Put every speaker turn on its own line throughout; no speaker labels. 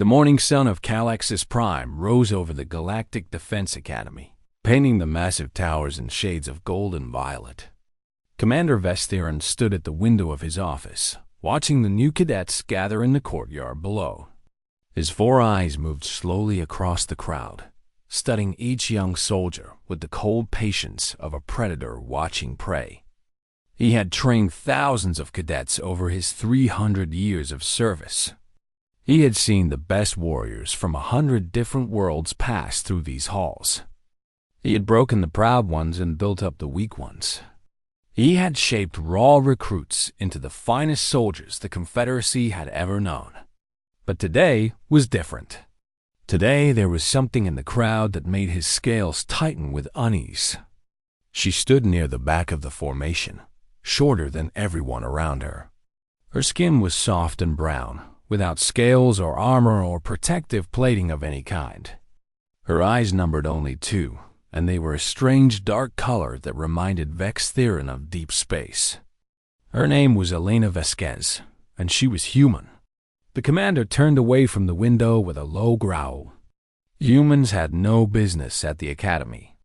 The morning sun of Calaxis Prime rose over the Galactic Defense Academy, painting the massive towers in shades of gold and violet. Commander Vestiran stood at the window of his office, watching the new cadets gather in the courtyard below. His 4 eyes moved slowly across the crowd, studying each young soldier with the cold patience of a predator watching prey. He had trained thousands of cadets over his 300 years of service. He had seen the best warriors from 100 different worlds pass through these halls. He had broken the proud ones and built up the weak ones. He had shaped raw recruits into the finest soldiers the Confederacy had ever known. But today was different. Today there was something in the crowd that made his scales tighten with unease. She stood near the back of the formation, shorter than everyone around her. Her skin was soft and brown, without scales or armor or protective plating of any kind. Her eyes numbered only 2, and they were a strange dark color that reminded Vex Theron of deep space. Her name was Elena Vasquez, and she was human. The commander turned away from the window with a low growl. Humans had no business at the academy.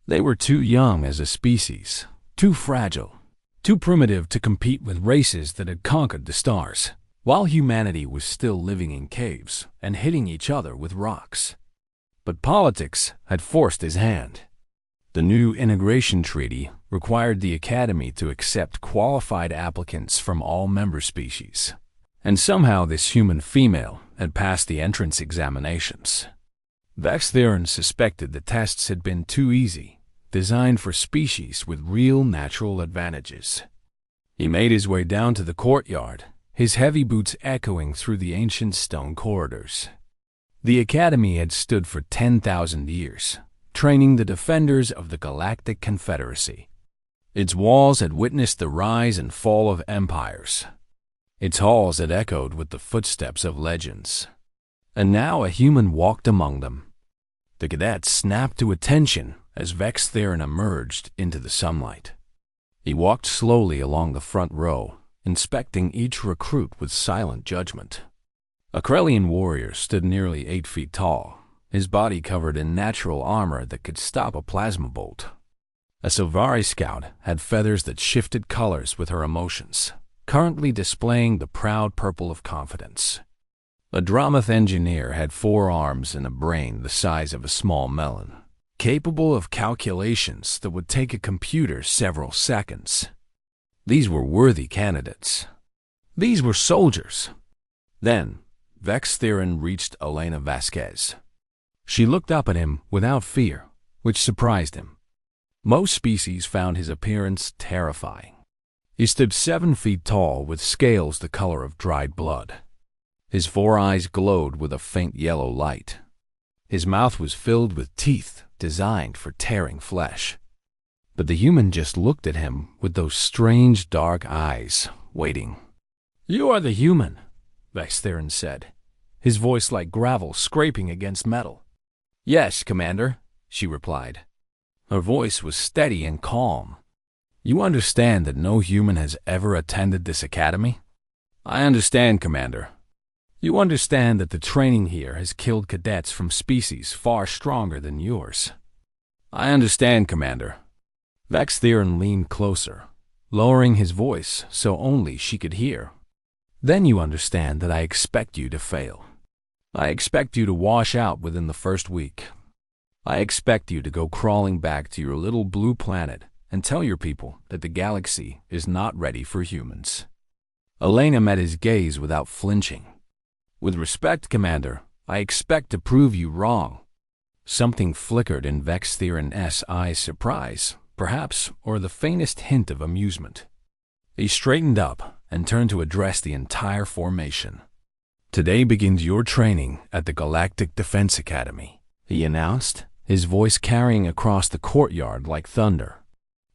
They were too young as a species, too fragile, too primitive to compete with races that had conquered the stars, while humanity was still living in caves and hitting each other with rocks. But politics had forced his hand. The new integration treaty required the academy to accept qualified applicants from all member species, and somehow this human female had passed the entrance examinations. Vex Theron suspected the tests had been too easy, designed for species with real natural advantages. He made his way down to the courtyard, his heavy boots echoing through the ancient stone corridors. The academy had stood for 10,000 years, training the defenders of the Galactic Confederacy. Its walls had witnessed the rise and fall of empires. Its halls had echoed with the footsteps of legends. And now a human walked among them. The cadets snapped to attention as Vex Theron emerged into the sunlight. He walked slowly along the front row, inspecting each recruit with silent judgment. A Krellian warrior stood nearly 8 feet tall, his body covered in natural armor that could stop a plasma bolt. A Silvari scout had feathers that shifted colors with her emotions, currently displaying the proud purple of confidence. A Dramath engineer had 4 arms and a brain the size of a small melon, capable of calculations that would take a computer several seconds. These were worthy candidates. These were soldiers. Then, Vex Theron reached Elena Vasquez. She looked up at him without fear, which surprised him. Most species found his appearance terrifying. He stood 7 feet tall with scales the color of dried blood. His 4 eyes glowed with a faint yellow light. His mouth was filled with teeth designed for tearing flesh. But the human just looked at him with those strange dark eyes, waiting. "You are the human," Vex Theron said, his voice like gravel scraping against metal. "Yes, Commander," she replied. Her voice was steady and calm. "You understand that no human has ever attended this academy?" "I understand, Commander." "You understand that the training here has killed cadets from species far stronger than yours?" "I understand, Commander." Vex Theron leaned closer, lowering his voice so only she could hear. "Then you understand that I expect you to fail. I expect you to wash out within the first week. I expect you to go crawling back to your little blue planet and tell your people that the galaxy is not ready for humans." Elena met his gaze without flinching. "With respect, Commander, I expect to prove you wrong." Something flickered in Vex Theron's eyes, surprise, perhaps, or the faintest hint of amusement. He straightened up and turned to address the entire formation. "Today begins your training at the Galactic Defense Academy," he announced, his voice carrying across the courtyard like thunder.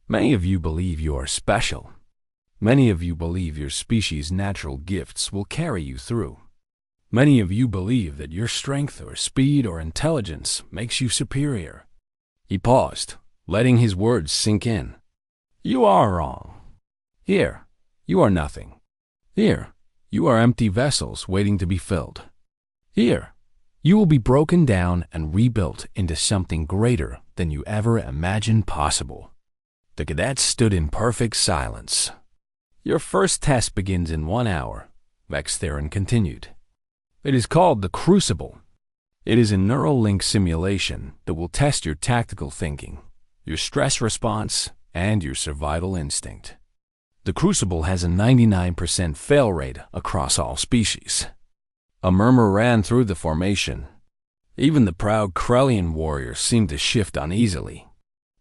"Many of you believe you are special. Many of you believe your species' natural gifts will carry you through. Many of you believe that your strength or speed or intelligence makes you superior." He paused, letting his words sink in. "You are wrong. Here, you are nothing. Here, you are empty vessels waiting to be filled. Here, you will be broken down and rebuilt into something greater than you ever imagined possible." The cadets stood in perfect silence. "Your first test begins in 1 hour," Vex Theron continued. "It is called the Crucible. It is a neural link simulation that will test your tactical thinking, your stress response, and your survival instinct. The Crucible has a 99% fail rate across all species." A murmur ran through the formation. Even the proud Krellian warriors seemed to shift uneasily.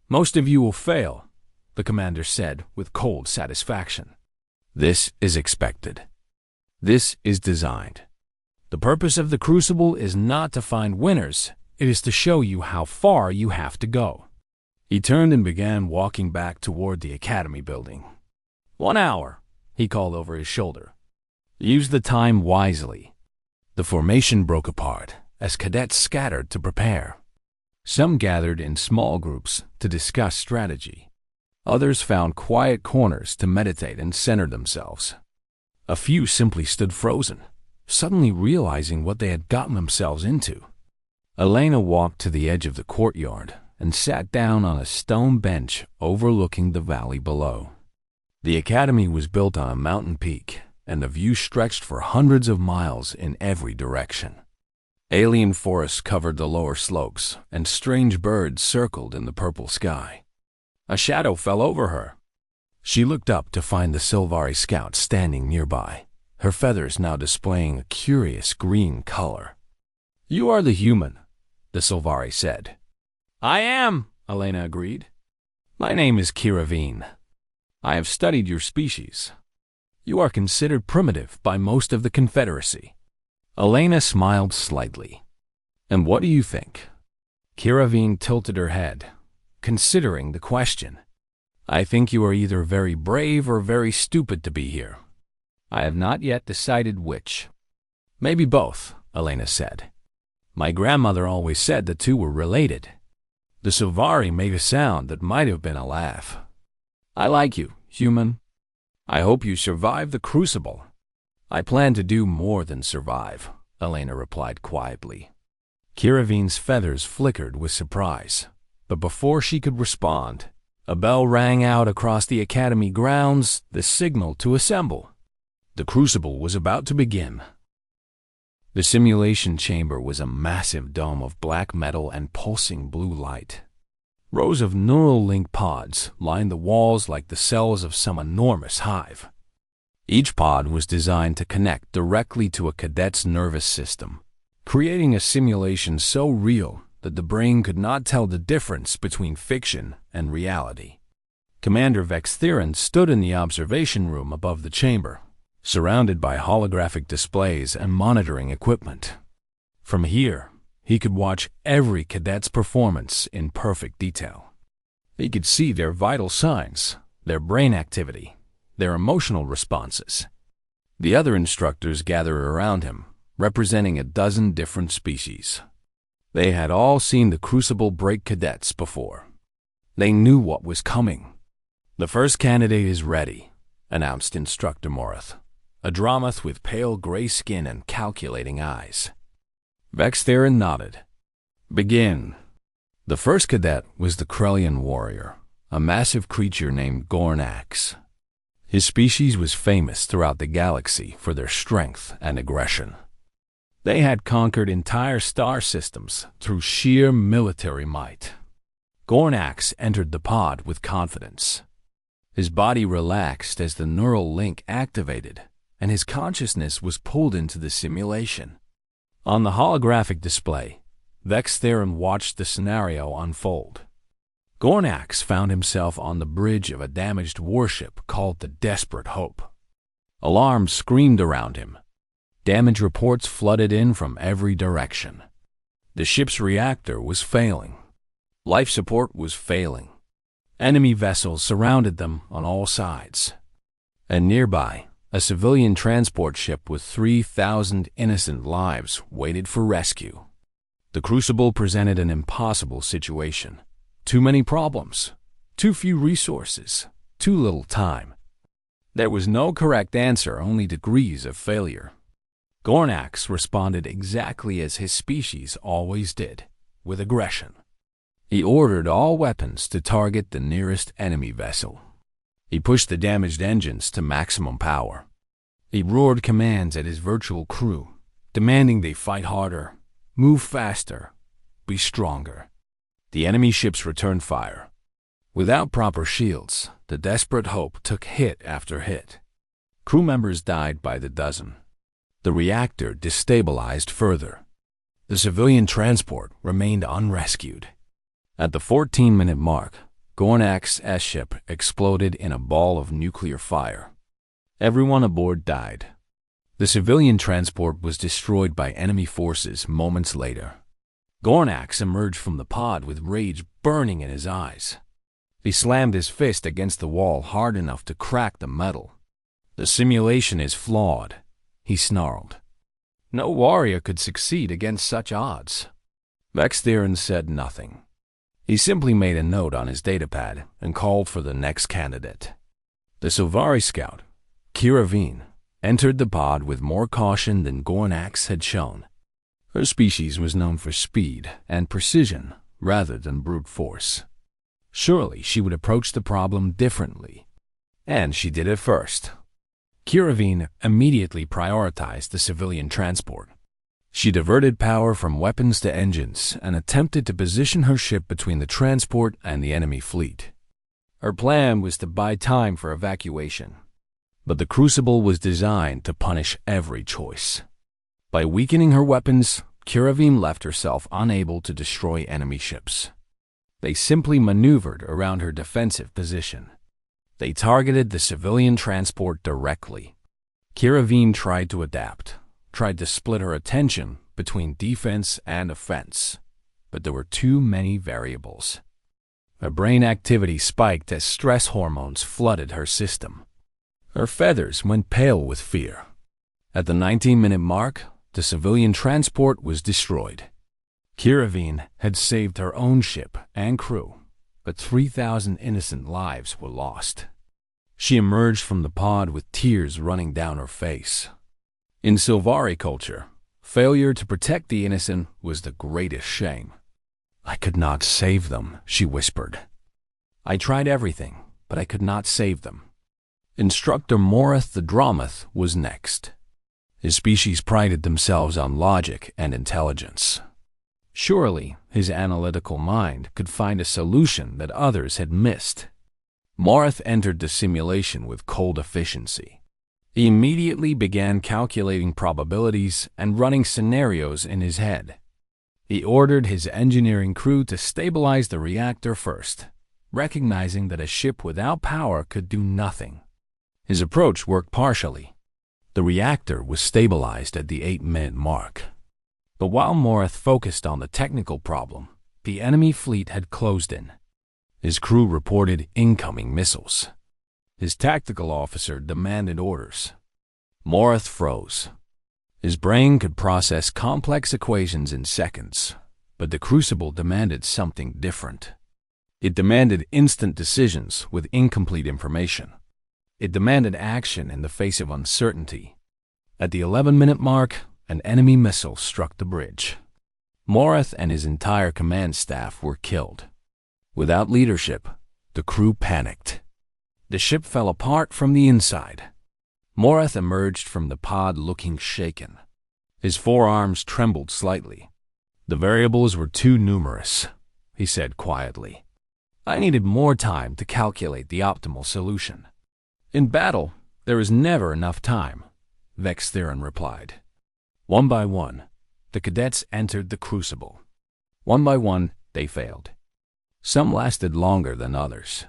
"Most of you will fail," the commander said with cold satisfaction. "This is expected. This is designed. The purpose of the Crucible is not to find winners, it is to show you how far you have to go." He turned and began walking back toward the academy building. 1 hour, he called over his shoulder. "Use the time wisely." The formation broke apart as cadets scattered to prepare. Some gathered in small groups to discuss strategy. Others found quiet corners to meditate and center themselves. A few simply stood frozen, suddenly realizing what they had gotten themselves into. Elena walked to the edge of the courtyard and sat down on a stone bench overlooking the valley below. The academy was built on a mountain peak, and the view stretched for hundreds of miles in every direction. Alien forests covered the lower slopes, and strange birds circled in the purple sky. A shadow fell over her. She looked up to find the Sylvari scout standing nearby, her feathers now displaying a curious green color. "You are the human," the Sylvari said. "I am," Elena agreed. "My name is Kiravine. I have studied your species. You are considered primitive by most of the Confederacy." Elena smiled slightly. "And what do you think?" Kiravine tilted her head, considering the question. "I think you are either very brave or very stupid to be here. I have not yet decided which." "Maybe both," Elena said. "My grandmother always said the two were related." The Sylvari made a sound that might have been a laugh. "I like you, human. I hope you survive the Crucible." "I plan to do more than survive," Elena replied quietly. Kiravine's feathers flickered with surprise, but before she could respond, a bell rang out across the academy grounds, the signal to assemble. The Crucible was about to begin. The simulation chamber was a massive dome of black metal and pulsing blue light. Rows of neural link pods lined the walls like the cells of some enormous hive. Each pod was designed to connect directly to a cadet's nervous system, creating a simulation so real that the brain could not tell the difference between fiction and reality. Commander Vex Theron stood in the observation room above the chamber, surrounded by holographic displays and monitoring equipment. From here, he could watch every cadet's performance in perfect detail. He could see their vital signs, their brain activity, their emotional responses. The other instructors gathered around him, representing a dozen different species. They had all seen the Crucible break cadets before. They knew what was coming. "The first candidate is ready," announced Instructor Morath, a Dromoth with pale gray skin and calculating eyes. Vex Theron nodded. "Begin." The first cadet was the Krellian warrior, a massive creature named Gornax. His species was famous throughout the galaxy for their strength and aggression. They had conquered entire star systems through sheer military might. Gornax entered the pod with confidence. His body relaxed as the neural link activated, and his consciousness was pulled into the simulation. On the holographic display, Vex Theron watched the scenario unfold. Gornax found himself on the bridge of a damaged warship called the Desperate Hope. Alarms screamed around him. Damage reports flooded in from every direction. The ship's reactor was failing. Life support was failing. Enemy vessels surrounded them on all sides. And nearby, a civilian transport ship with 3,000 innocent lives waited for rescue. The Crucible presented an impossible situation. Too many problems, too few resources, too little time. There was no correct answer, only degrees of failure. Gornax responded exactly as his species always did, with aggression. He ordered all weapons to target the nearest enemy vessel. He pushed the damaged engines to maximum power. He roared commands at his virtual crew, demanding they fight harder, move faster, be stronger. The enemy ships returned fire. Without proper shields, the desperate hope took hit after hit. Crew members died by the dozen. The reactor destabilized further. The civilian transport remained unrescued. At the 14-minute mark, Gornax's S-ship exploded in a ball of nuclear fire. Everyone aboard died. The civilian transport was destroyed by enemy forces moments later. Gornax emerged from the pod with rage burning in his eyes. He slammed his fist against the wall hard enough to crack the metal. "The simulation is flawed," he snarled. "No warrior could succeed against such odds." Vextheron said nothing. He simply made a note on his datapad and called for the next candidate. The Silvari scout, Kiravine, entered the pod with more caution than Gornax had shown. Her species was known for speed and precision rather than brute force. Surely she would approach the problem differently. And she did it first. Kiravine immediately prioritized the civilian transport. She diverted power from weapons to engines and attempted to position her ship between the transport and the enemy fleet. Her plan was to buy time for evacuation. But the Crucible was designed to punish every choice. By weakening her weapons, Kiravine left herself unable to destroy enemy ships. They simply maneuvered around her defensive position. They targeted the civilian transport directly. Kiravine tried to adapt, tried to split her attention between defense and offense, but there were too many variables. Her brain activity spiked as stress hormones flooded her system. Her feathers went pale with fear. At the 19-minute mark, the civilian transport was destroyed. Kiravine had saved her own ship and crew, but 3,000 innocent lives were lost. She emerged from the pod with tears running down her face. In Silvari culture, failure to protect the innocent was the greatest shame. "I could not save them," she whispered. "I tried everything, but I could not save them." Instructor Morath the Dromoth was next. His species prided themselves on logic and intelligence. Surely his analytical mind could find a solution that others had missed. Morath entered the simulation with cold efficiency. He immediately began calculating probabilities and running scenarios in his head. He ordered his engineering crew to stabilize the reactor first, recognizing that a ship without power could do nothing. His approach worked partially. The reactor was stabilized at the 8-minute mark. But while Morath focused on the technical problem, the enemy fleet had closed in. His crew reported incoming missiles. His tactical officer demanded orders. Morath froze. His brain could process complex equations in seconds, but the Crucible demanded something different. It demanded instant decisions with incomplete information. It demanded action in the face of uncertainty. At the 11-minute mark, an enemy missile struck the bridge. Morath and his entire command staff were killed. Without leadership, the crew panicked. The ship fell apart from the inside. Morath emerged from the pod looking shaken. His forearms trembled slightly. "The variables were too numerous," he said quietly. "I needed more time to calculate the optimal solution." "In battle, there is never enough time," Vextheron replied. One by one, the cadets entered the Crucible. One by one, they failed. Some lasted longer than others.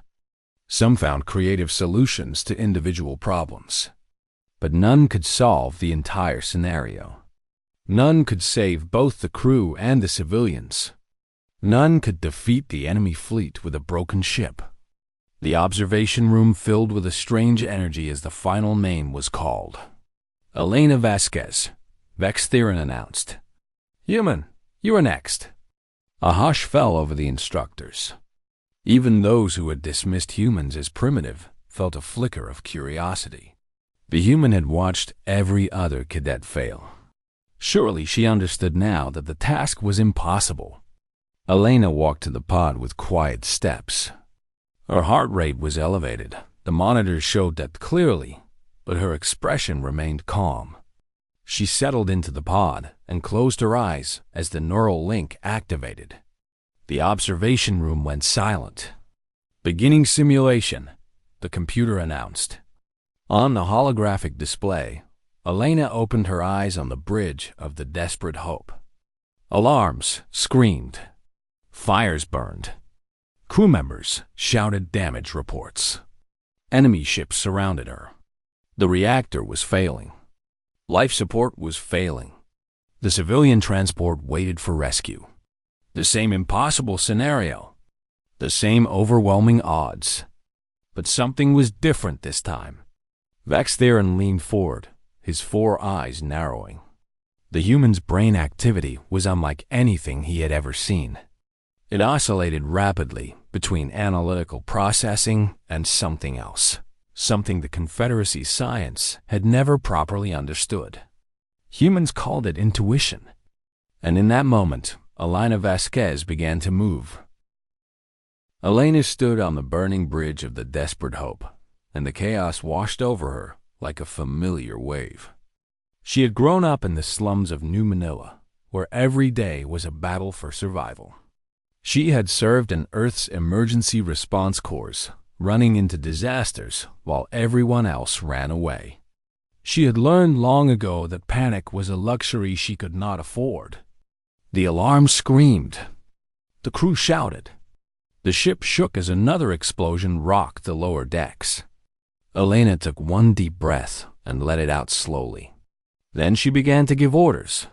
Some found creative solutions to individual problems. But none could solve the entire scenario. None could save both the crew and the civilians. None could defeat the enemy fleet with a broken ship. The observation room filled with a strange energy as the final name was called. "Elena Vasquez," Vextheron announced. "Human, you are next." A hush fell over the instructors. Even those who had dismissed humans as primitive felt a flicker of curiosity. The human had watched every other cadet fail, Surely she understood now that the task was impossible. Elena walked to the pod with quiet steps. Her heart rate was elevated. The monitors showed that clearly, but her expression remained calm. She settled into the pod and closed her eyes as the neural link activated. The observation room went silent. "Beginning simulation," the computer announced. On the holographic display, Elena opened her eyes on the bridge of the Desperate Hope. Alarms screamed. Fires burned. Crew members shouted damage reports. Enemy ships surrounded her. The reactor was failing. Life support was failing. The civilian transport waited for rescue. The same impossible scenario. The same overwhelming odds. But something was different this time. Vextheron leaned forward, his 4 eyes narrowing. The human's brain activity was unlike anything he had ever seen. It oscillated rapidly between analytical processing and something else, something the Confederacy's science had never properly understood. Humans called it intuition. And in that moment, Elena Vasquez began to move. Elena stood on the burning bridge of the Desperate Hope, and the chaos washed over her like a familiar wave. She had grown up in the slums of New Manila, where every day was a battle for survival. She had served in Earth's emergency response corps, running into disasters while everyone else ran away. She had learned long ago that panic was a luxury she could not afford. The alarm screamed. The crew shouted. The ship shook as another explosion rocked the lower decks. Elena took one deep breath and let it out slowly. Then she began to give orders.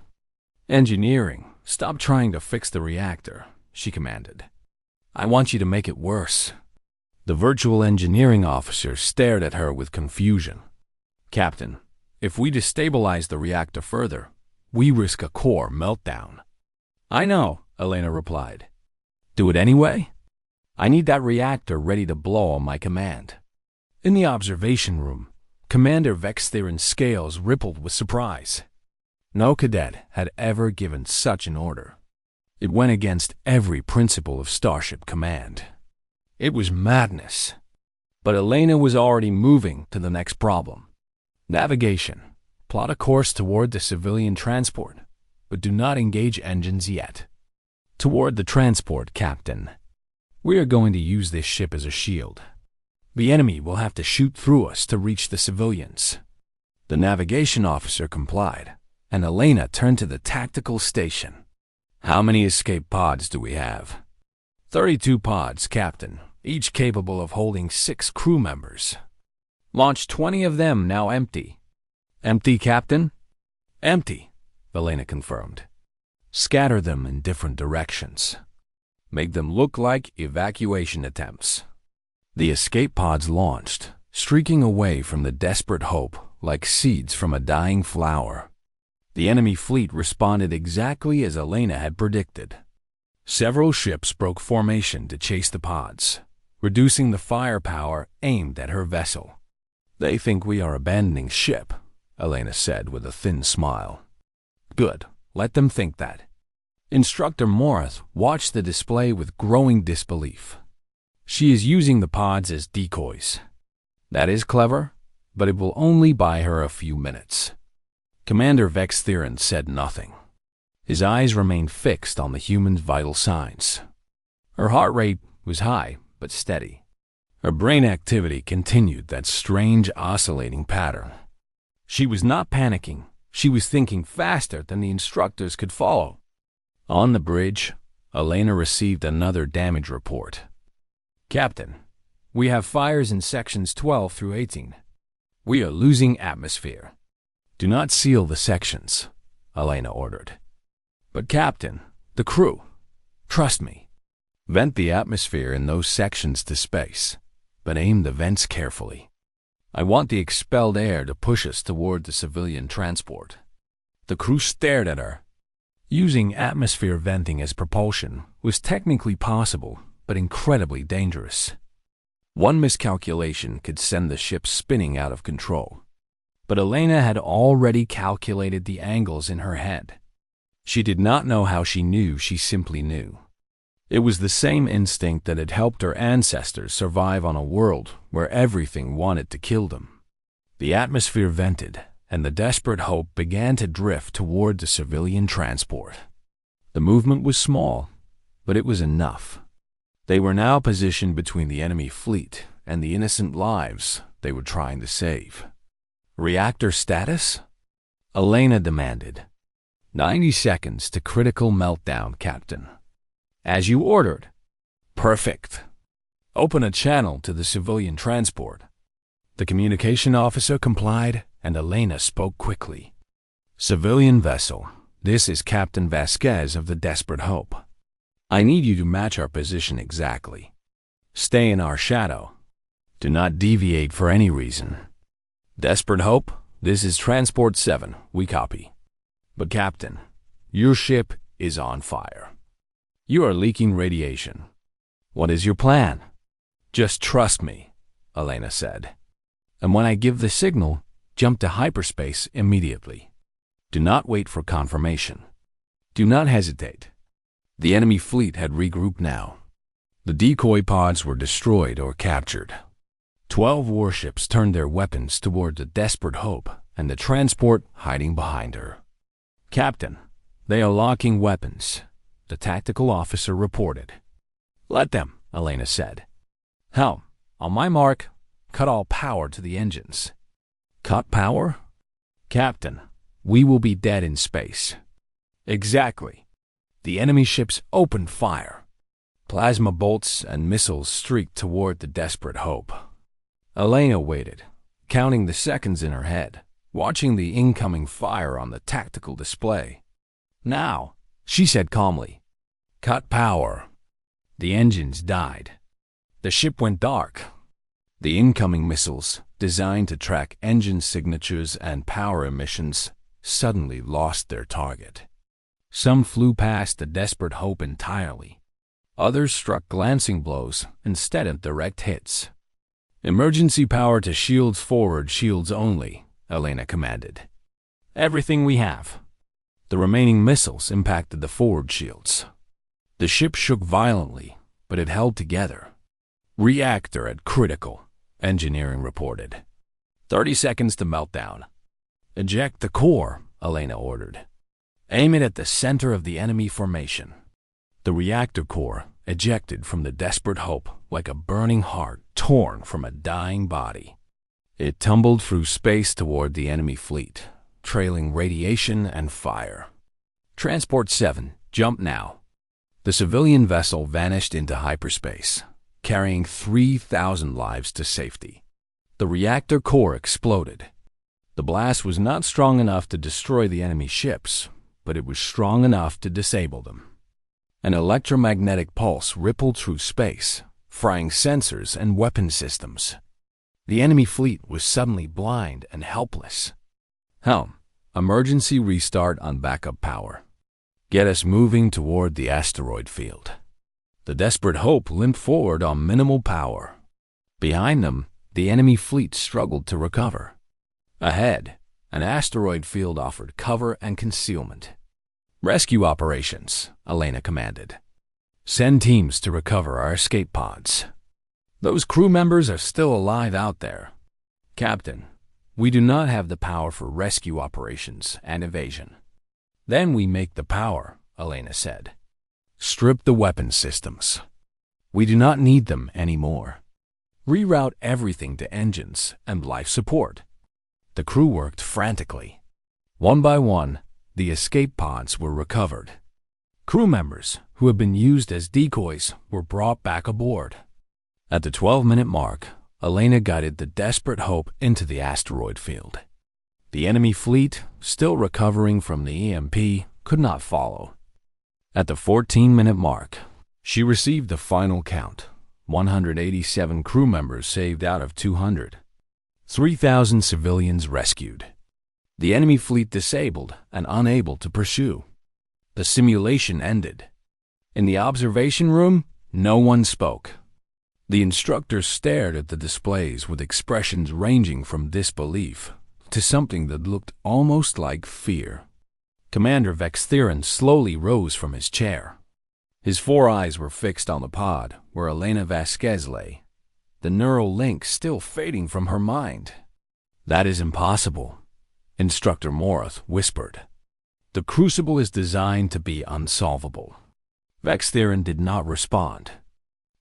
"Engineering, stop trying to fix the reactor," she commanded. "I want you to make it worse." The virtual engineering officer stared at her with confusion. "Captain, if we destabilize the reactor further, we risk a core meltdown." "I know," Elena replied. "Do it anyway? I need that reactor ready to blow on my command." In the observation room, Commander Vextheron's scales rippled with surprise. No cadet had ever given such an order. It went against every principle of Starship Command. It was madness. But Elena was already moving to the next problem. Navigation. Plot a course toward the civilian transport, but do not engage engines yet. Toward the transport, Captain. We are going to use this ship as a shield. The enemy will have to shoot through us to reach the civilians. The navigation officer complied, and Elena turned to the tactical station. "How many escape pods do we have?" 32 pods, Captain, each capable of holding 6 crew members. "Launch 20 of them, now empty." "Empty, Captain?" "Empty," Elena confirmed. "Scatter them in different directions. Make them look like evacuation attempts." The escape pods launched, streaking away from the Desperate Hope like seeds from a dying flower. The enemy fleet responded exactly as Elena had predicted. Several ships broke formation to chase the pods, reducing the firepower aimed at her vessel. "They think we are abandoning ship," Elena said with a thin smile. "Good, let them think that." Instructor Morath watched the display with growing disbelief. "She is using the pods as decoys. That is clever, but it will only buy her a few minutes." Commander Vextheron said nothing. His eyes remained fixed on the human's vital signs. Her heart rate was high but steady. Her brain activity continued that strange oscillating pattern. She was not panicking. She was thinking faster than the instructors could follow. On the bridge, Elena received another damage report. "Captain, we have fires in sections 12 through 18. We are losing atmosphere." "Do not seal the sections," Elena ordered. "But Captain, the crew, trust me. Vent the atmosphere in those sections to space, but aim the vents carefully. I want the expelled air to push us toward the civilian transport." The crew stared at her. Using atmosphere venting as propulsion was technically possible, but incredibly dangerous. One miscalculation could send the ship spinning out of control. But Elena had already calculated the angles in her head. She did not know how she knew, she simply knew. It was the same instinct that had helped her ancestors survive on a world where everything wanted to kill them. The atmosphere vented, and the desperate hope began to drift toward the civilian transport. The movement was small, but it was enough. They were now positioned between the enemy fleet and the innocent lives they were trying to save. Reactor status? Elena demanded. 90 seconds to critical meltdown, Captain. As you ordered. Perfect. Open a channel to the civilian transport. The communication officer complied, and Elena spoke quickly. Civilian vessel, this is Captain Vasquez of the Desperate Hope. I need you to match our position exactly. Stay in our shadow. Do not deviate for any reason. Desperate Hope, this is Transport 7, we copy. But Captain, your ship is on fire. You are leaking radiation. What is your plan? Just trust me, Elena said. And when I give the signal, jump to hyperspace immediately. Do not wait for confirmation. Do not hesitate. The enemy fleet had regrouped now. The decoy pods were destroyed or captured. 12 warships turned their weapons toward the Desperate Hope and the transport hiding behind her. Captain, they are locking weapons, the tactical officer reported. Let them, Elena said. Helm, on my mark, cut all power to the engines. Cut power? Captain, we will be dead in space. Exactly. The enemy ships opened fire. Plasma bolts and missiles streaked toward the Desperate Hope. Elena waited, counting the seconds in her head, watching the incoming fire on the tactical display. Now, she said calmly, cut power. The engines died. The ship went dark. The incoming missiles, designed to track engine signatures and power emissions, suddenly lost their target. Some flew past the Desperate Hope entirely. Others struck glancing blows instead of direct hits. Emergency power to shields forward, shields only, Elena commanded. Everything we have. The remaining missiles impacted the forward shields. The ship shook violently, but it held together. Reactor at critical, engineering reported. 30 seconds to meltdown. Eject the core, Elena ordered. Aim it at the center of the enemy formation. The reactor core ejected from the Desperate Hope like a burning heart torn from a dying body. It tumbled through space toward the enemy fleet, trailing radiation and fire. Transport 7, jump now. The civilian vessel vanished into hyperspace, carrying 3,000 lives to safety. The reactor core exploded. The blast was not strong enough to destroy the enemy ships, but it was strong enough to disable them. An electromagnetic pulse rippled through space, frying sensors and weapon systems. The enemy fleet was suddenly blind and helpless. Helm, emergency restart on backup power. Get us moving toward the asteroid field. The Desperate Hope limped forward on minimal power. Behind them, the enemy fleet struggled to recover. Ahead, an asteroid field offered cover and concealment. Rescue operations, Elena commanded. Send teams to recover our escape pods. Those crew members are still alive out there. Captain, we do not have the power for rescue operations and evasion. Then we make the power, Elena said. Strip the weapon systems. We do not need them anymore. Reroute everything to engines and life support. The crew worked frantically. One by one, the escape pods were recovered. Crew members who had been used as decoys were brought back aboard. At the 12-minute mark, Elena guided the Desperate Hope into the asteroid field. The enemy fleet, still recovering from the EMP, could not follow. At the 14-minute mark, she received the final count. 187 crew members saved out of 200. 3,000 civilians rescued. The enemy fleet disabled and unable to pursue. The simulation ended. In the observation room, no one spoke. The instructor stared at the displays with expressions ranging from disbelief, to something that looked almost like fear. Commander Vextheron slowly rose from his chair. His 4 eyes were fixed on the pod where Elena Vasquez lay, the neural link still fading from her mind. "That is impossible," Instructor Morath whispered. "The crucible is designed to be unsolvable." Vextheron did not respond.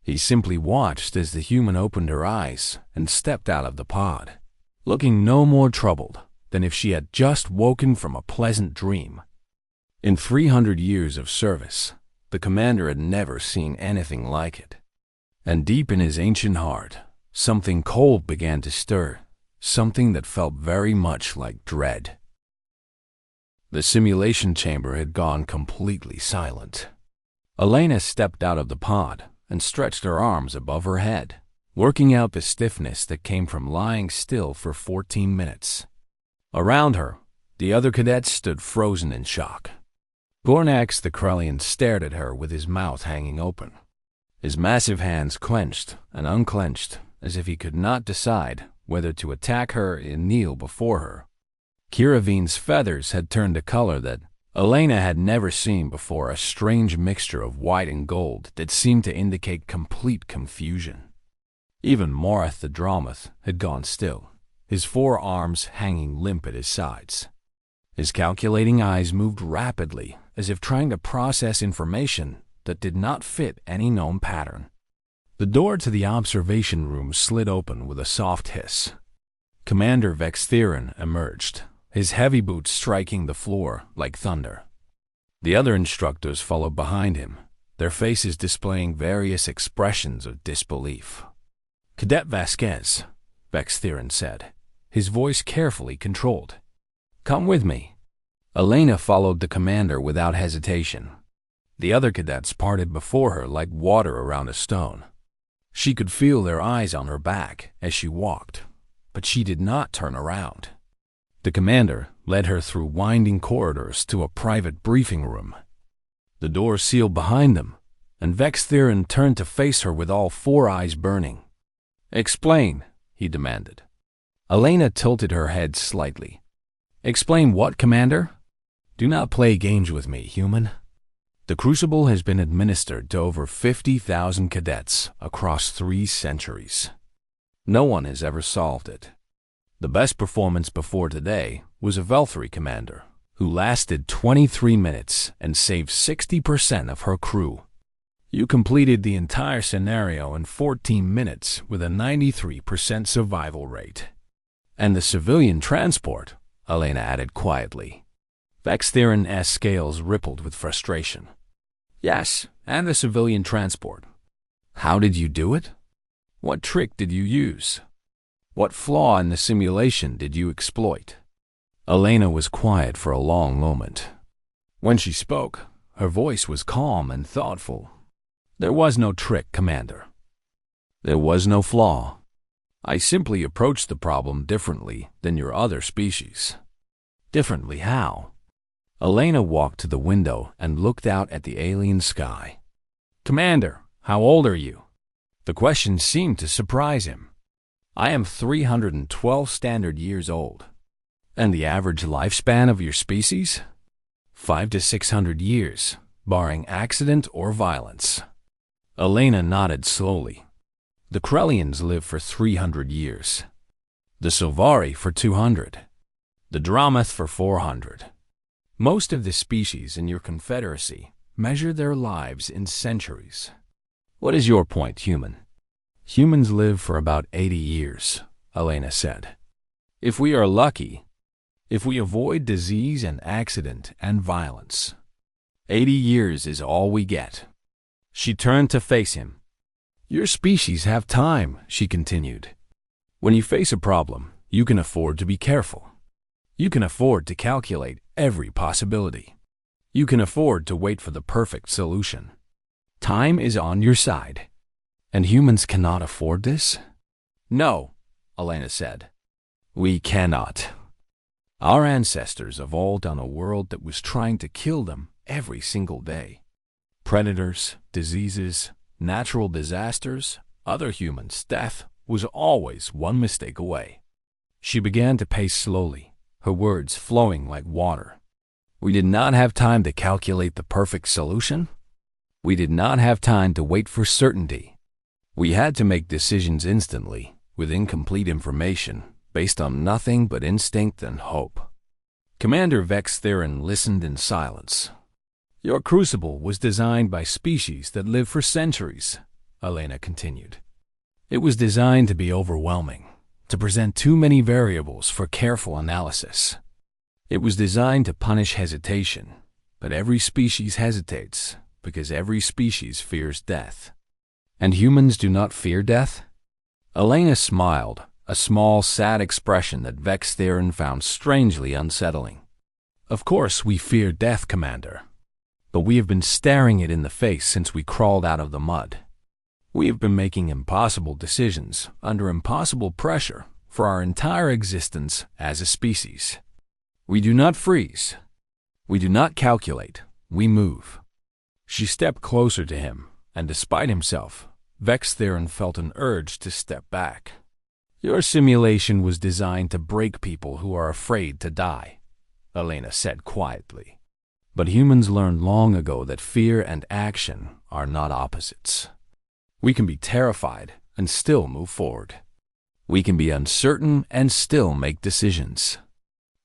He simply watched as the human opened her eyes and stepped out of the pod, looking no more troubled than if she had just woken from a pleasant dream. In 300 years of service, the commander had never seen anything like it. And deep in his ancient heart, something cold began to stir, something that felt very much like dread. The simulation chamber had gone completely silent. Elena stepped out of the pod and stretched her arms above her head, working out the stiffness that came from lying still for 14 minutes. Around her, the other cadets stood frozen in shock. Gornax the Krellian stared at her with his mouth hanging open. His massive hands clenched and unclenched as if he could not decide whether to attack her or kneel before her. Kiravine's feathers had turned a color that Elena had never seen before, a strange mixture of white and gold that seemed to indicate complete confusion. Even Morath the Dromoth had gone still, his 4 arms hanging limp at his sides. His calculating eyes moved rapidly, as if trying to process information that did not fit any known pattern. The door to the observation room slid open with a soft hiss. Commander Vextheron emerged, his heavy boots striking the floor like thunder. The other instructors followed behind him, their faces displaying various expressions of disbelief. "Cadet Vasquez," Vextheron said, his voice carefully controlled. "Come with me." Elena followed the commander without hesitation. The other cadets parted before her like water around a stone. She could feel their eyes on her back as she walked, but she did not turn around. The commander led her through winding corridors to a private briefing room. The door sealed behind them, and Vextheron turned to face her with all 4 eyes burning. "Explain," he demanded. Elena tilted her head slightly. "Explain what, Commander?" "Do not play games with me, human. The Crucible has been administered to over 50,000 cadets across 3 centuries. No one has ever solved it. The best performance before today was a Velthry commander who lasted 23 minutes and saved 60% of her crew. You completed the entire scenario in 14 minutes with a 93% survival rate. And the civilian transport," Elena added quietly. Vextheron's scales rippled with frustration. "Yes, and the civilian transport. How did you do it? What trick did you use? What flaw in the simulation did you exploit?" Elena was quiet for a long moment. When she spoke, her voice was calm and thoughtful. "There was no trick, Commander. There was no flaw. I simply approached the problem differently than your other species." "Differently how?" Elena walked to the window and looked out at the alien sky. "Commander, how old are you?" The question seemed to surprise him. "I am 312 standard years old." "And the average lifespan of your species?" 500 to 600 years, barring accident or violence." Elena nodded slowly. "The Krellians live for 300 years. The Silvari for 200. The Dromoth for 400. Most of the species in your confederacy measure their lives in centuries. What is your point, human?" "Humans live for about 80 years, Elena said. "If we are lucky, if we avoid disease and accident and violence. 80 years is all we get." She turned to face him. "Your species have time," she continued. "When you face a problem, you can afford to be careful. You can afford to calculate every possibility. You can afford to wait for the perfect solution. Time is on your side. And humans cannot afford this?" "No," Elena said. "We cannot. Our ancestors evolved on a world that was trying to kill them every single day. Predators, diseases, natural disasters, other humans' death was always one mistake away. She began to pace slowly, her words flowing like water. We did not have time to calculate the perfect solution. We did not have time to wait for certainty. We had to make decisions instantly, with incomplete information, based on nothing but instinct and hope. Commander Vex Theron listened in silence. Your crucible was designed by species that live for centuries, Elena continued. It was designed to be overwhelming, to present too many variables for careful analysis. It was designed to punish hesitation, but every species hesitates because every species fears death. And humans do not fear death? Elena smiled, a small, sad expression that Vex Theron found strangely unsettling. Of course we fear death, Commander, but we have been staring it in the face since we crawled out of the mud. We have been making impossible decisions under impossible pressure for our entire existence as a species. We do not freeze. We do not calculate. We move. She stepped closer to him, and despite himself, Vex Theron felt an urge to step back. Your simulation was designed to break people who are afraid to die, Elena said quietly. But humans learned long ago that fear and action are not opposites. We can be terrified and still move forward. We can be uncertain and still make decisions.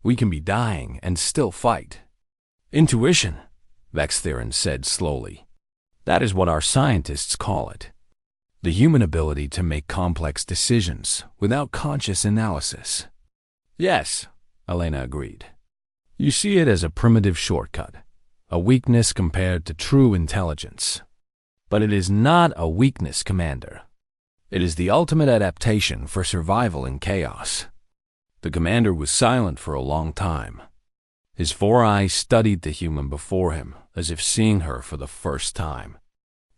We can be dying and still fight. Intuition, Vex Theron said slowly. That is what our scientists call it. The human ability to make complex decisions without conscious analysis. Yes, Elena agreed. You see it as a primitive shortcut, a weakness compared to true intelligence. But it is not a weakness, Commander. It is the ultimate adaptation for survival in chaos. The commander was silent for a long time. His four eyes studied the human before him, as if seeing her for the first time.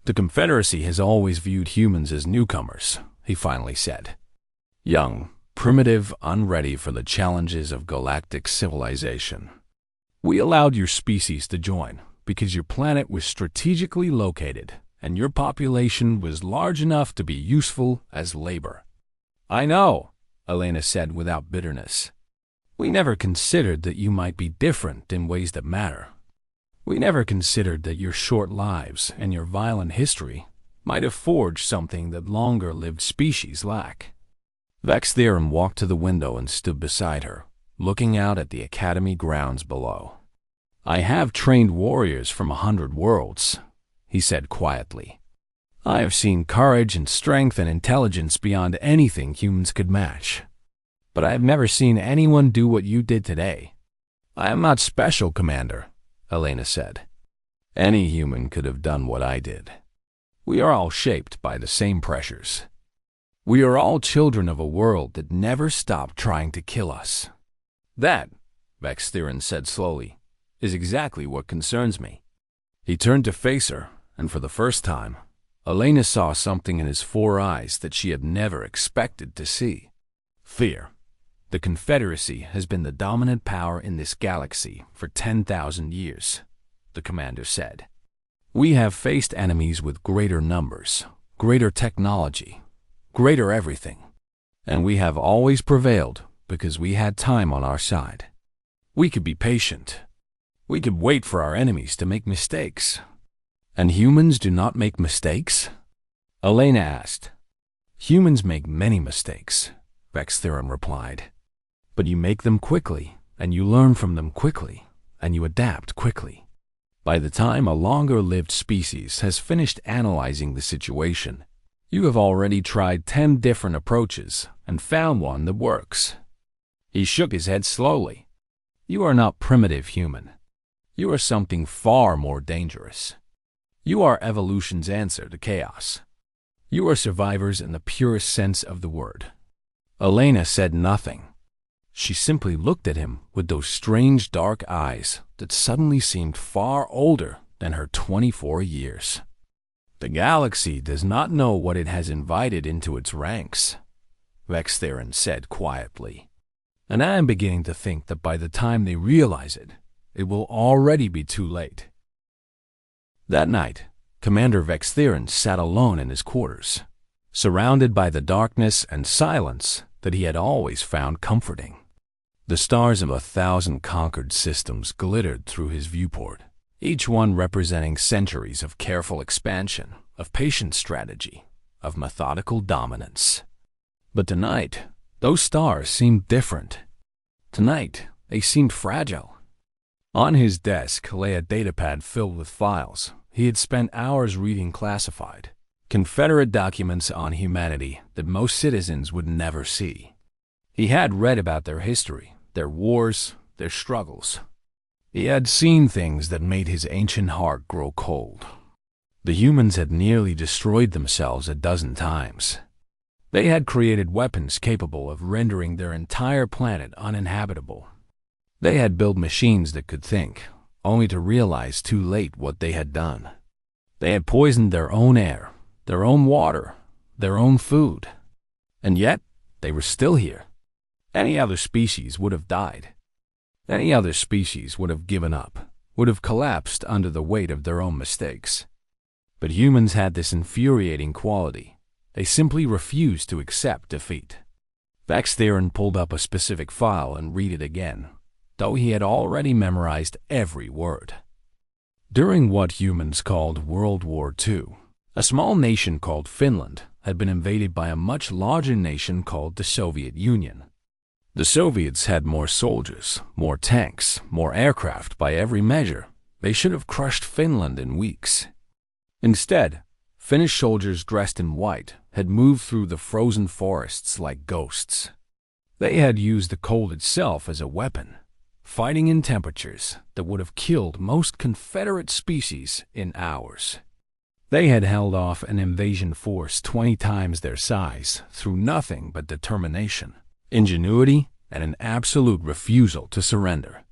The Confederacy has always viewed humans as newcomers, he finally said. Young, primitive, unready for the challenges of galactic civilization. We allowed your species to join because your planet was strategically located and your population was large enough to be useful as labor. I know, Elena said without bitterness. We never considered that you might be different in ways that matter. We never considered that your short lives and your violent history might have forged something that longer-lived species lack. Vex Theron walked to the window and stood beside her, looking out at the academy grounds below. I have trained warriors from 100 worlds, he said quietly. I have seen courage and strength and intelligence beyond anything humans could match. But I have never seen anyone do what you did today. I am not special, Commander, Elena said. Any human could have done what I did. We are all shaped by the same pressures. We are all children of a world that never stopped trying to kill us. That, Vex Theron said slowly, is exactly what concerns me. He turned to face her, and for the first time, Elena saw something in his four eyes that she had never expected to see. Fear. The Confederacy has been the dominant power in this galaxy for 10,000 years, the commander said. We have faced enemies with greater numbers, greater technology, greater everything. And we have always prevailed because we had time on our side. We could be patient. We could wait for our enemies to make mistakes. And humans do not make mistakes? Elena asked. Humans make many mistakes, Vex Theron replied. But you make them quickly, and you learn from them quickly, and you adapt quickly. By the time a longer-lived species has finished analyzing the situation, you have already tried 10 different approaches and found one that works. He shook his head slowly. You are not primitive human. You are something far more dangerous. You are evolution's answer to chaos. You are survivors in the purest sense of the word. Elena said nothing. She simply looked at him with those strange dark eyes that suddenly seemed far older than her 24 years. The galaxy does not know what it has invited into its ranks, Vex Theron said quietly. And I am beginning to think that by the time they realize it, it will already be too late. That night, Commander Vex Theron sat alone in his quarters. Surrounded by the darkness and silence that he had always found comforting. The stars of 1,000 conquered systems glittered through his viewport, each one representing centuries of careful expansion, of patient strategy, of methodical dominance. But tonight, those stars seemed different. Tonight, they seemed fragile. On his desk lay a datapad filled with files he had spent hours reading, classified Confederate documents on humanity that most citizens would never see. He had read about their history, their wars, their struggles. He had seen things that made his ancient heart grow cold. The humans had nearly destroyed themselves a dozen times. They had created weapons capable of rendering their entire planet uninhabitable. They had built machines that could think, only to realize too late what they had done. They had poisoned their own air, their own water, their own food. And yet, they were still here. Any other species would have died. Any other species would have given up, would have collapsed under the weight of their own mistakes. But humans had this infuriating quality. They simply refused to accept defeat. Vex Theron pulled up a specific file and read it again, though he had already memorized every word. During what humans called World War II, a small nation called Finland had been invaded by a much larger nation called the Soviet Union. The Soviets had more soldiers, more tanks, more aircraft by every measure. They should have crushed Finland in weeks. Instead, Finnish soldiers dressed in white had moved through the frozen forests like ghosts. They had used the cold itself as a weapon, fighting in temperatures that would have killed most Confederate species in hours. They had held off an invasion force 20 times their size through nothing but determination, ingenuity, and an absolute refusal to surrender.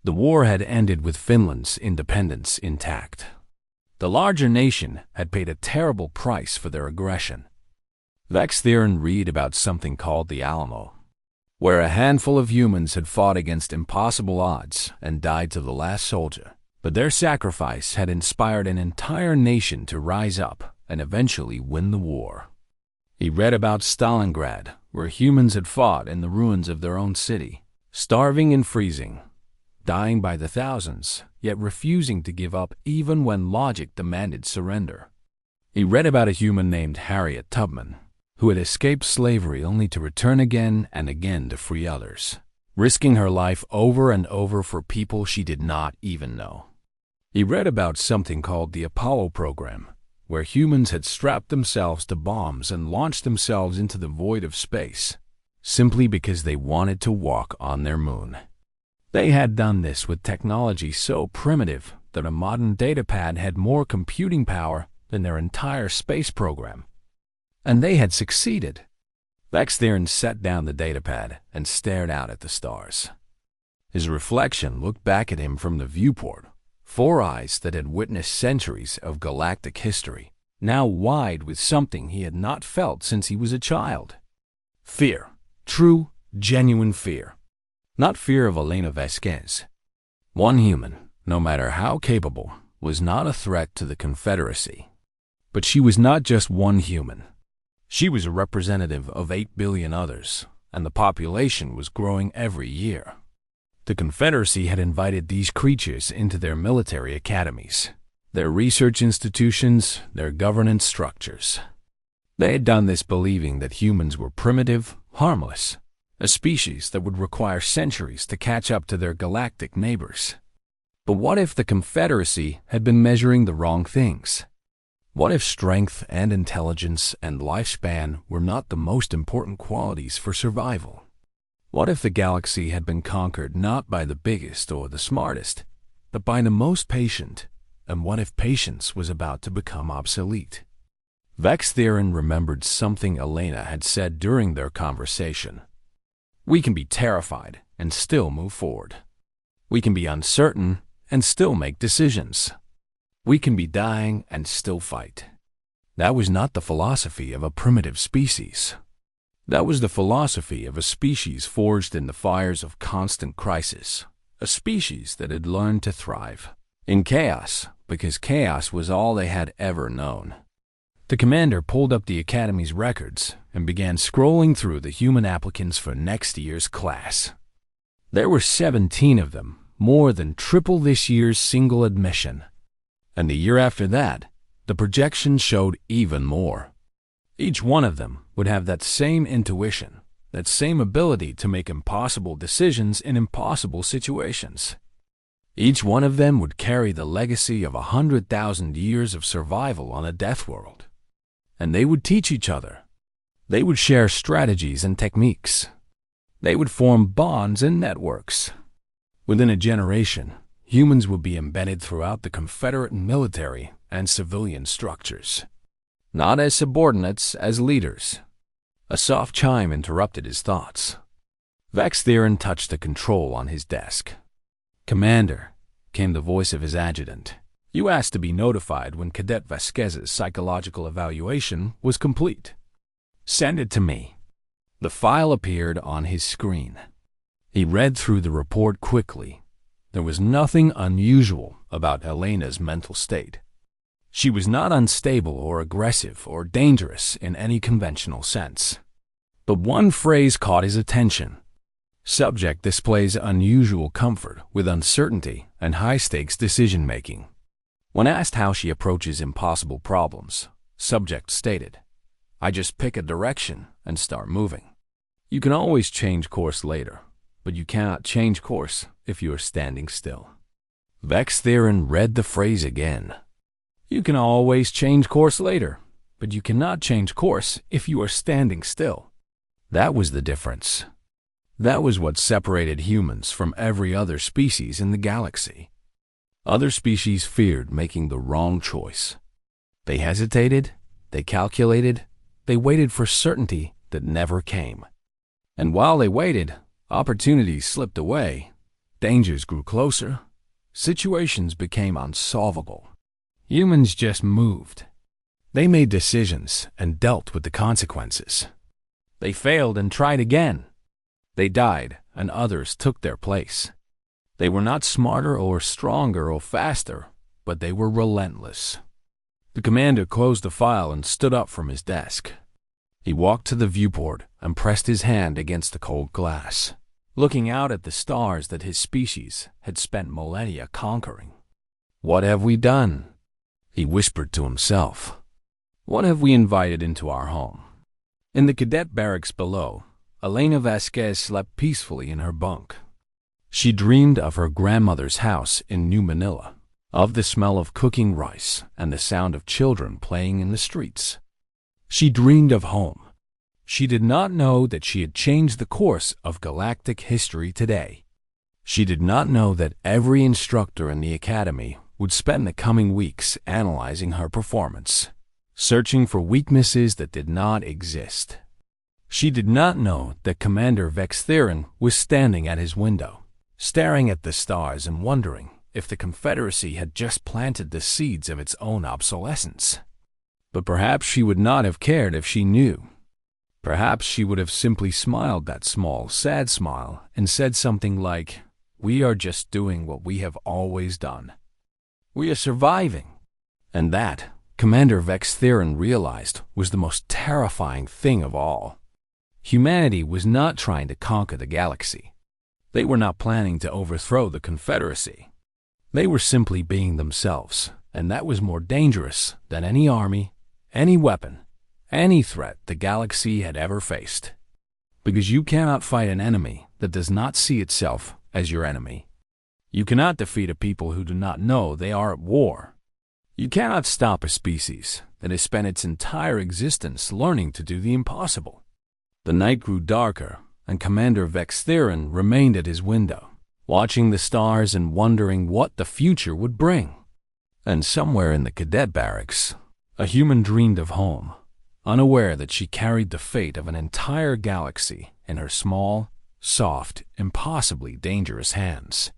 The war had ended with Finland's independence intact. The larger nation had paid a terrible price for their aggression. Vex Theron read about something called the Alamo, where a handful of humans had fought against impossible odds and died to the last soldier. But their sacrifice had inspired an entire nation to rise up and eventually win the war. He read about Stalingrad, where humans had fought in the ruins of their own city, starving and freezing, dying by the thousands, yet refusing to give up even when logic demanded surrender. He read about a human named Harriet Tubman, who had escaped slavery only to return again and again to free others, risking her life over and over for people she did not even know. He read about something called the Apollo program, where humans had strapped themselves to bombs and launched themselves into the void of space, simply because they wanted to walk on their moon. They had done this with technology so primitive that a modern datapad had more computing power than their entire space program. And they had succeeded. Vex Theron set down the datapad and stared out at the stars. His reflection looked back at him from the viewport, 4 eyes that had witnessed centuries of galactic history, now wide with something he had not felt since he was a child. Fear. True, genuine fear. Not fear of Elena Vasquez. One human, no matter how capable, was not a threat to the Confederacy. But she was not just one human. She was a representative of 8 billion others, and the population was growing every year. The Confederacy had invited these creatures into their military academies, their research institutions, their governance structures. They had done this believing that humans were primitive, harmless, a species that would require centuries to catch up to their galactic neighbors. But what if the Confederacy had been measuring the wrong things? What if strength and intelligence and lifespan were not the most important qualities for survival? What if the galaxy had been conquered not by the biggest or the smartest, but by the most patient? And what if patience was about to become obsolete? Vex Theron remembered something Elena had said during their conversation. We can be terrified and still move forward. We can be uncertain and still make decisions. We can be dying and still fight. That was not the philosophy of a primitive species. That was the philosophy of a species forged in the fires of constant crisis, a species that had learned to thrive in chaos because chaos was all they had ever known. The commander pulled up the Academy's records and began scrolling through the human applicants for next year's class. There were 17 of them, more than triple this year's single admission. And the year after that, the projections showed even more. Each one of them would have that same intuition, that same ability to make impossible decisions in impossible situations. Each one of them would carry the legacy of 100,000 years of survival on a death world. And they would teach each other. They would share strategies and techniques. They would form bonds and networks. Within a generation, humans would be embedded throughout the Confederate military and civilian structures. Not as subordinates, as leaders. A soft chime interrupted his thoughts. Vex Theron touched the control on his desk. "Commander," came the voice of his adjutant. "You asked to be notified when Cadet Vasquez's psychological evaluation was complete. Send it to me." The file appeared on his screen. He read through the report quickly. There was nothing unusual about Elena's mental state. She was not unstable or aggressive or dangerous in any conventional sense. But one phrase caught his attention. Subject displays unusual comfort with uncertainty and high-stakes decision-making. When asked how she approaches impossible problems, Subject stated, "I just pick a direction and start moving. You can always change course later, but you cannot change course if you are standing still." Vex Theron read the phrase again. "You can always change course later, but you cannot change course if you are standing still." That was the difference. That was what separated humans from every other species in the galaxy. Other species feared making the wrong choice. They hesitated, they calculated, they waited for certainty that never came. And while they waited, opportunities slipped away, dangers grew closer, situations became unsolvable. Humans just moved. They made decisions and dealt with the consequences. They failed and tried again. They died and others took their place. They were not smarter or stronger or faster, but they were relentless. The commander closed the file and stood up from his desk. He walked to the viewport and pressed his hand against the cold glass, looking out at the stars that his species had spent millennia conquering. "What have we done?" he whispered to himself. "What have we invited into our home?" In the cadet barracks below, Elena Vasquez slept peacefully in her bunk. She dreamed of her grandmother's house in New Manila, of the smell of cooking rice and the sound of children playing in the streets. She dreamed of home. She did not know that she had changed the course of galactic history today. She did not know that every instructor in the academy would spend the coming weeks analyzing her performance, searching for weaknesses that did not exist. She did not know that Commander Vex Theron was standing at his window, staring at the stars and wondering if the Confederacy had just planted the seeds of its own obsolescence. But perhaps she would not have cared if she knew. Perhaps she would have simply smiled that small, sad smile and said something like, "We are just doing what we have always done. We are surviving." And that, Commander Vex Theron realized, was the most terrifying thing of all. Humanity was not trying to conquer the galaxy. They were not planning to overthrow the Confederacy. They were simply being themselves, and that was more dangerous than any army, any weapon, any threat the galaxy had ever faced. Because you cannot fight an enemy that does not see itself as your enemy. You cannot defeat a people who do not know they are at war. You cannot stop a species that has spent its entire existence learning to do the impossible. The night grew darker, and Commander Vex Theron remained at his window, watching the stars and wondering what the future would bring. And somewhere in the cadet barracks, a human dreamed of home, unaware that she carried the fate of an entire galaxy in her small, soft, impossibly dangerous hands.